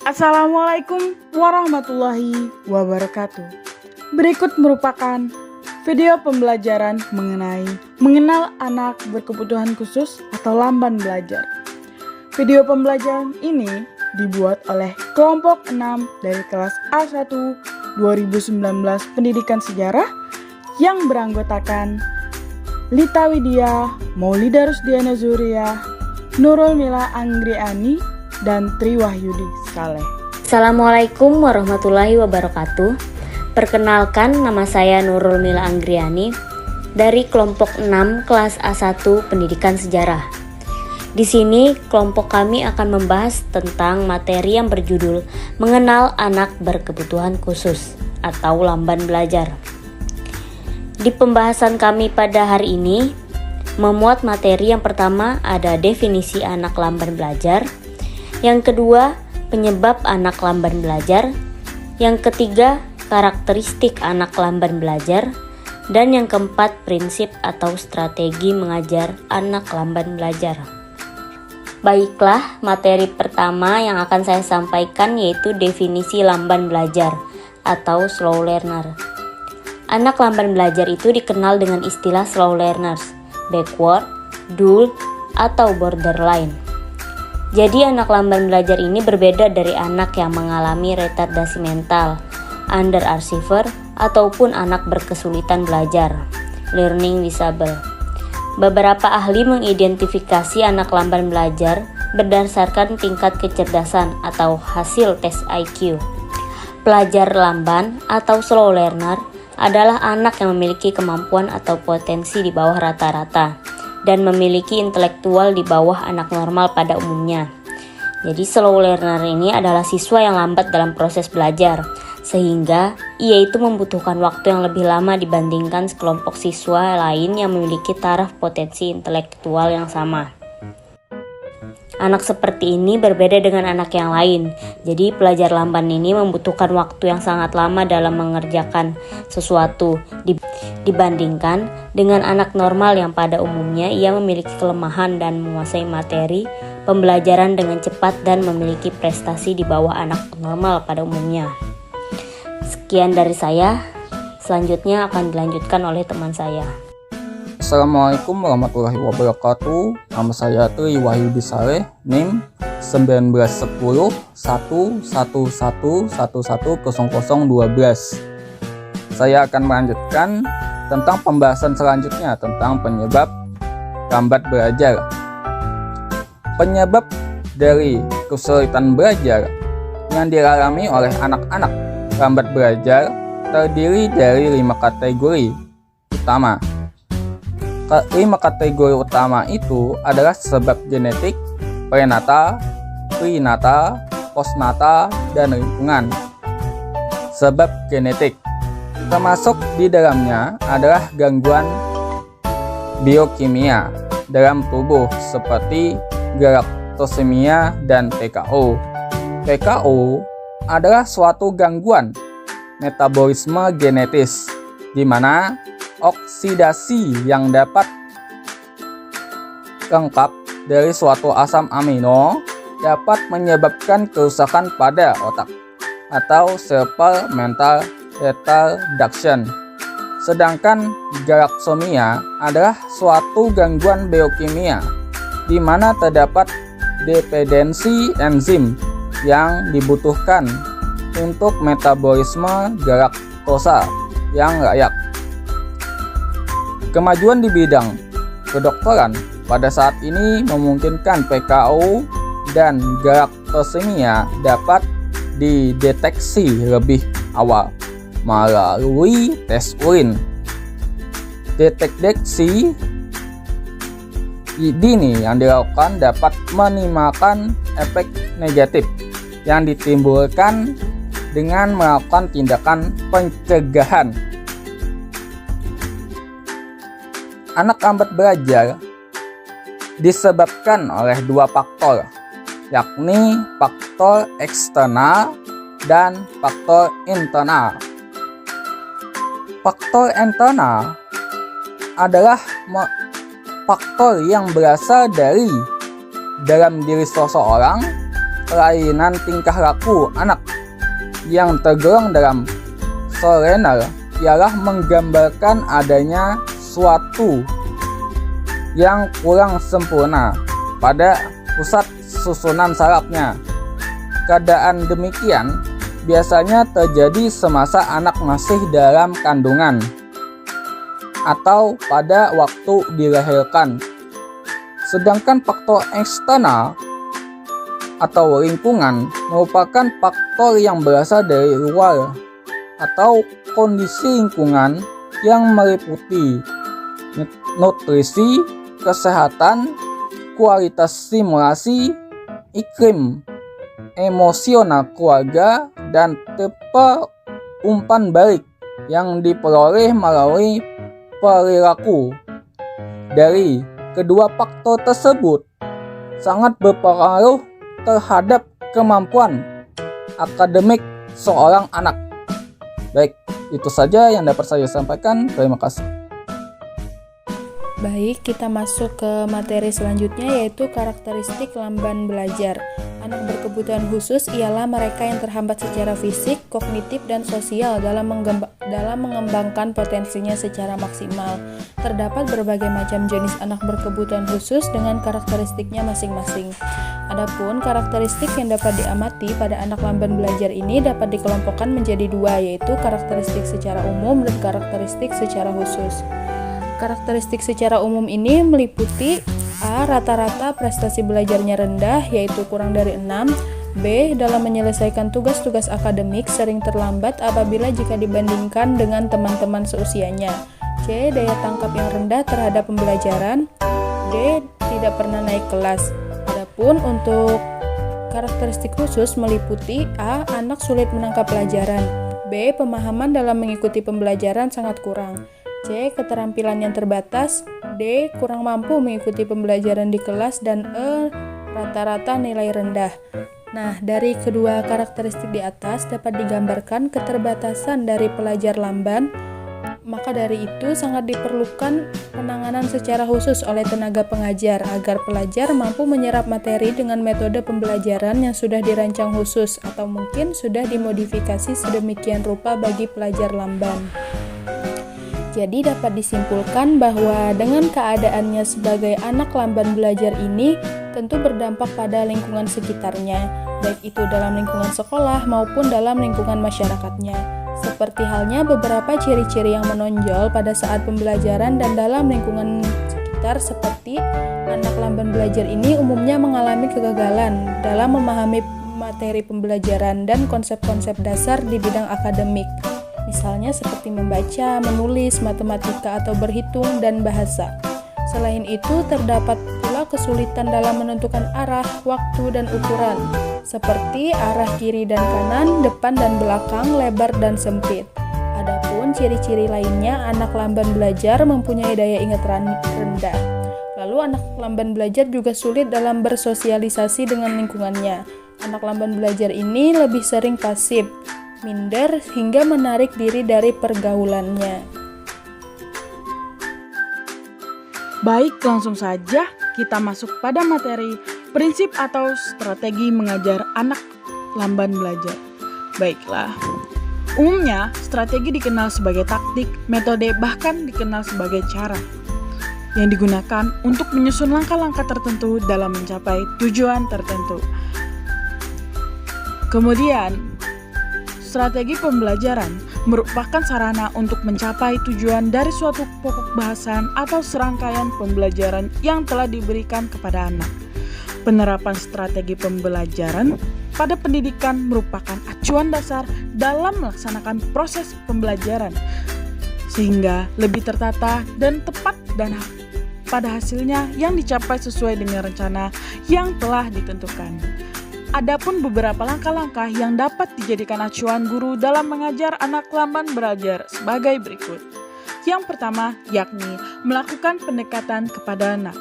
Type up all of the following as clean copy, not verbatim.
Assalamualaikum warahmatullahi wabarakatuh. Berikut merupakan video pembelajaran mengenal anak berkebutuhan khusus atau lamban belajar. Video pembelajaran ini dibuat oleh kelompok 6 dari kelas A1 2019 Pendidikan Sejarah yang beranggotakan Lita Widya, Maulida Rusdiana Zuriyah, Nurul Mila Anggriani, dan Tri Wahyudi Saleh. Assalamualaikum warahmatullahi wabarakatuh. Perkenalkan, nama saya Nurul Mila Anggriani dari kelompok 6 kelas A1 Pendidikan Sejarah. Di sini kelompok kami akan membahas tentang materi yang berjudul Mengenal Anak Berkebutuhan Khusus atau Lamban Belajar. Di pembahasan kami pada hari ini memuat materi yang pertama ada definisi anak lamban belajar, yang kedua penyebab anak lamban belajar, yang ketiga karakteristik anak lamban belajar, dan yang keempat prinsip atau strategi mengajar anak lamban belajar. Baiklah, materi pertama yang akan saya sampaikan yaitu definisi lamban belajar atau slow learner. Anak lamban belajar itu dikenal dengan istilah slow learners, backward, dull, atau borderline. Jadi anak lamban belajar ini berbeda dari anak yang mengalami retardasi mental, underachiever, ataupun anak berkesulitan belajar, learning disable. Beberapa ahli mengidentifikasi anak lamban belajar berdasarkan tingkat kecerdasan atau hasil tes IQ. Pelajar lamban atau slow learner adalah anak yang memiliki kemampuan atau potensi di bawah rata-rata dan memiliki intelektual di bawah anak normal pada umumnya. Jadi slow learner ini adalah siswa yang lambat dalam proses belajar, sehingga ia itu membutuhkan waktu yang lebih lama dibandingkan sekelompok siswa lain yang memiliki taraf potensi intelektual yang sama. Anak seperti ini berbeda dengan anak yang lain. Jadi pelajar lamban ini membutuhkan waktu yang sangat lama dalam mengerjakan sesuatu dibandingkan dengan anak normal yang pada umumnya ia memiliki kelemahan dan menguasai materi pembelajaran dengan cepat dan memiliki prestasi di bawah anak normal pada umumnya. Sekian dari saya. Selanjutnya akan dilanjutkan oleh teman saya. Assalamualaikum warahmatullahi wabarakatuh. Nama saya Tri Wahyudi Saleh, NIM 1910 111110012. Saya akan melanjutkan tentang pembahasan selanjutnya tentang penyebab lambat belajar. Penyebab dari kesulitan belajar yang dialami oleh anak-anak lambat belajar terdiri dari 5 kategori utama. 5 kategori utama itu adalah sebab genetik, prenatal, prenatal, postnatal, dan lingkungan. Sebab genetik termasuk di dalamnya adalah gangguan biokimia dalam tubuh seperti galaktosemia dan PKO. PKO adalah suatu gangguan metabolisme genetis di mana oksidasi yang dapat lengkap dari suatu asam amino dapat menyebabkan kerusakan pada otak atau cerebral mental retardaction. Sedangkan galaksomia adalah suatu gangguan biokimia di mana terdapat dependensi enzim yang dibutuhkan untuk metabolisme galaktosa yang layak. Kemajuan di bidang kedokteran pada saat ini memungkinkan PKO dan galaktosemia dapat dideteksi lebih awal melalui tes urin. Deteksi dini yang dilakukan dapat menimbulkan efek negatif yang ditimbulkan dengan melakukan tindakan pencegahan. Anak lambat belajar disebabkan oleh 2 faktor, yakni faktor eksternal dan faktor internal. Faktor internal adalah faktor yang berasal dari dalam diri seseorang kelainan tingkah laku anak yang tergolong dalam slow learner ialah menggambarkan adanya suatu yang kurang sempurna pada pusat susunan sarafnya. Keadaan demikian biasanya terjadi semasa anak masih dalam kandungan atau pada waktu dilahirkan. Sedangkan faktor eksternal atau lingkungan merupakan faktor yang berasal dari luar atau kondisi lingkungan yang meliputi nutrisi, kesehatan, kualitas stimulasi, iklim, emosional keluarga, dan tipe umpan balik yang diperoleh melalui perilaku. Dari kedua faktor tersebut sangat berpengaruh terhadap kemampuan akademik seorang anak. Baik, itu saja yang dapat saya sampaikan. Terima kasih. Baik, kita masuk ke materi selanjutnya, yaitu karakteristik lamban belajar. Anak berkebutuhan khusus ialah mereka yang terhambat secara fisik, kognitif, dan sosial dalam mengembangkan potensinya secara maksimal. Terdapat berbagai macam jenis anak berkebutuhan khusus dengan karakteristiknya masing-masing. Adapun karakteristik yang dapat diamati pada anak lamban belajar ini dapat dikelompokkan menjadi dua, yaitu karakteristik secara umum dan karakteristik secara khusus. Karakteristik secara umum ini meliputi A. Rata-rata prestasi belajarnya rendah, yaitu kurang dari 6. B. Dalam menyelesaikan tugas-tugas akademik sering terlambat apabila jika dibandingkan dengan teman-teman seusianya. C. Daya tangkap yang rendah terhadap pembelajaran. D. Tidak pernah naik kelas. Adapun untuk karakteristik khusus meliputi A. Anak sulit menangkap pelajaran. B. Pemahaman dalam mengikuti pembelajaran sangat kurang. C. Keterampilan yang terbatas. D. Kurang mampu mengikuti pembelajaran di kelas. Dan E. Rata-rata nilai rendah. Nah, dari kedua karakteristik di atas dapat digambarkan keterbatasan dari pelajar lamban. Maka dari itu sangat diperlukan penanganan secara khusus oleh tenaga pengajar agar pelajar mampu menyerap materi dengan metode pembelajaran yang sudah dirancang khusus atau mungkin sudah dimodifikasi sedemikian rupa bagi pelajar lamban. Jadi dapat disimpulkan bahwa dengan keadaannya sebagai anak lamban belajar ini tentu berdampak pada lingkungan sekitarnya, baik itu dalam lingkungan sekolah maupun dalam lingkungan masyarakatnya. Seperti halnya beberapa ciri-ciri yang menonjol pada saat pembelajaran dan dalam lingkungan sekitar, seperti anak lamban belajar ini umumnya mengalami kegagalan dalam memahami materi pembelajaran dan konsep-konsep dasar di bidang akademik. Misalnya seperti membaca, menulis, matematika atau berhitung, dan bahasa. Selain itu, terdapat pula kesulitan dalam menentukan arah, waktu, dan ukuran, seperti arah kiri dan kanan, depan dan belakang, lebar dan sempit. Adapun ciri-ciri lainnya, anak lamban belajar mempunyai daya ingat rendah. Lalu anak lamban belajar juga sulit dalam bersosialisasi dengan lingkungannya. Anak lamban belajar ini lebih sering pasif, minder, hingga menarik diri dari pergaulannya. Baik, langsung saja kita masuk pada materi prinsip atau strategi mengajar anak lamban belajar. Baiklah, umumnya strategi dikenal sebagai taktik, metode, bahkan dikenal sebagai cara yang digunakan untuk menyusun langkah-langkah tertentu dalam mencapai tujuan tertentu. Kemudian, strategi pembelajaran merupakan sarana untuk mencapai tujuan dari suatu pokok bahasan atau serangkaian pembelajaran yang telah diberikan kepada anak. Penerapan strategi pembelajaran pada pendidikan merupakan acuan dasar dalam melaksanakan proses pembelajaran, sehingga lebih tertata dan tepat dan pada hasilnya yang dicapai sesuai dengan rencana yang telah ditentukan. Adapun beberapa langkah-langkah yang dapat dijadikan acuan guru dalam mengajar anak lamban belajar sebagai berikut. Yang pertama, yakni melakukan pendekatan kepada anak.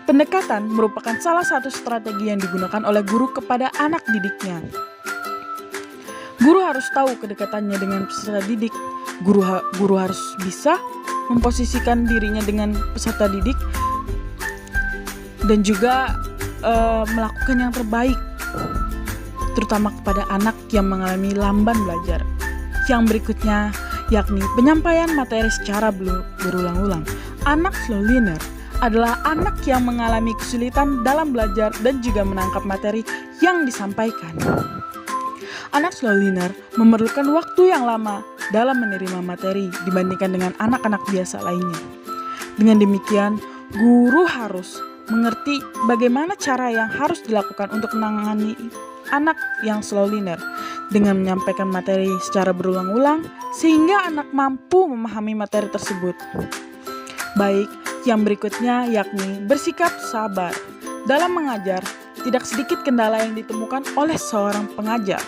Pendekatan merupakan salah satu strategi yang digunakan oleh guru kepada anak didiknya. Guru harus tahu kedekatannya dengan peserta didik. Guru harus bisa memposisikan dirinya dengan peserta didik dan juga melakukan yang terbaik terutama kepada anak yang mengalami lamban belajar. Yang berikutnya yakni penyampaian materi secara berulang-ulang. Anak slow learner adalah anak yang mengalami kesulitan dalam belajar dan juga menangkap materi yang disampaikan. Anak slow learner memerlukan waktu yang lama dalam menerima materi dibandingkan dengan anak-anak biasa lainnya. Dengan demikian, guru harus mengerti bagaimana cara yang harus dilakukan untuk menangani anak yang slow learner dengan menyampaikan materi secara berulang-ulang sehingga anak mampu memahami materi tersebut. Baik, yang berikutnya yakni bersikap sabar. Dalam mengajar, tidak sedikit kendala yang ditemukan oleh seorang pengajar.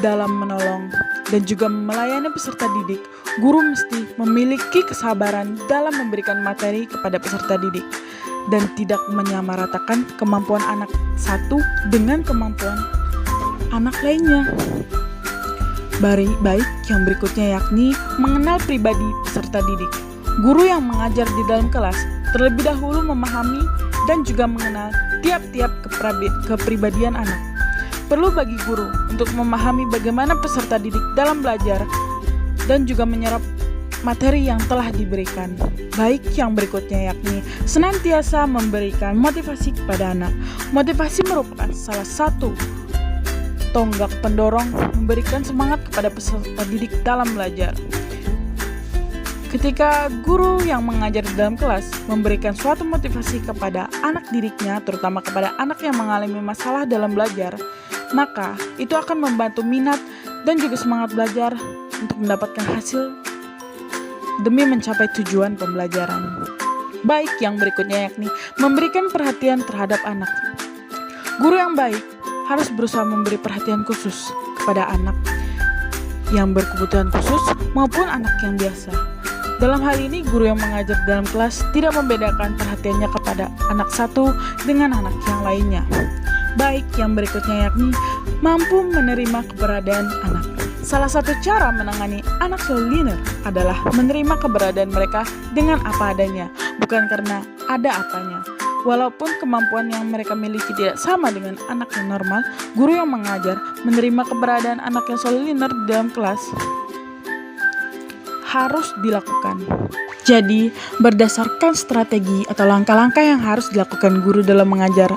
Dalam menolong dan juga melayani peserta didik, guru mesti memiliki kesabaran dalam memberikan materi kepada peserta didik dan tidak menyamaratakan kemampuan anak satu dengan kemampuan anak lainnya. Baik, yang berikutnya yakni mengenal pribadi peserta didik. Guru yang mengajar di dalam kelas terlebih dahulu memahami dan juga mengenal tiap-tiap kepribadian anak. Perlu bagi guru untuk memahami bagaimana peserta didik dalam belajar dan juga menyerap materi yang telah diberikan. Baik, yang berikutnya yakni senantiasa memberikan motivasi kepada anak. Motivasi merupakan salah satu tonggak pendorong memberikan semangat kepada peserta didik dalam belajar. Ketika guru yang mengajar di dalam kelas memberikan suatu motivasi kepada anak didiknya, terutama kepada anak yang mengalami masalah dalam belajar, maka itu akan membantu minat dan juga semangat belajar untuk mendapatkan hasil demi mencapai tujuan pembelajaran. Baik, yang berikutnya yakni memberikan perhatian terhadap anak. Guru yang baik harus berusaha memberi perhatian khusus kepada anak yang berkebutuhan khusus maupun anak yang biasa. Dalam hal ini, guru yang mengajar dalam kelas tidak membedakan perhatiannya kepada anak satu dengan anak yang lainnya. Baik, yang berikutnya yakni mampu menerima keberadaan anak. Salah satu cara menangani anak slow learner adalah menerima keberadaan mereka dengan apa adanya, bukan karena ada apanya. Walaupun kemampuan yang mereka miliki tidak sama dengan anak yang normal, guru yang mengajar menerima keberadaan anak yang slow learner di dalam kelas harus dilakukan. Jadi, berdasarkan strategi atau langkah-langkah yang harus dilakukan guru dalam mengajar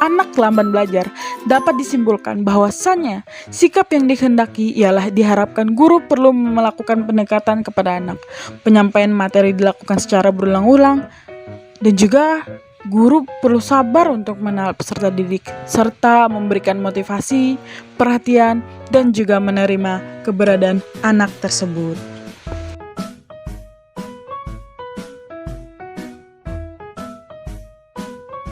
anak lamban belajar, dapat disimpulkan bahwasannya sikap yang dikehendaki ialah diharapkan guru perlu melakukan pendekatan kepada anak. Penyampaian materi dilakukan secara berulang-ulang dan juga guru perlu sabar untuk mengenal peserta didik serta memberikan motivasi, perhatian, dan juga menerima keberadaan anak tersebut.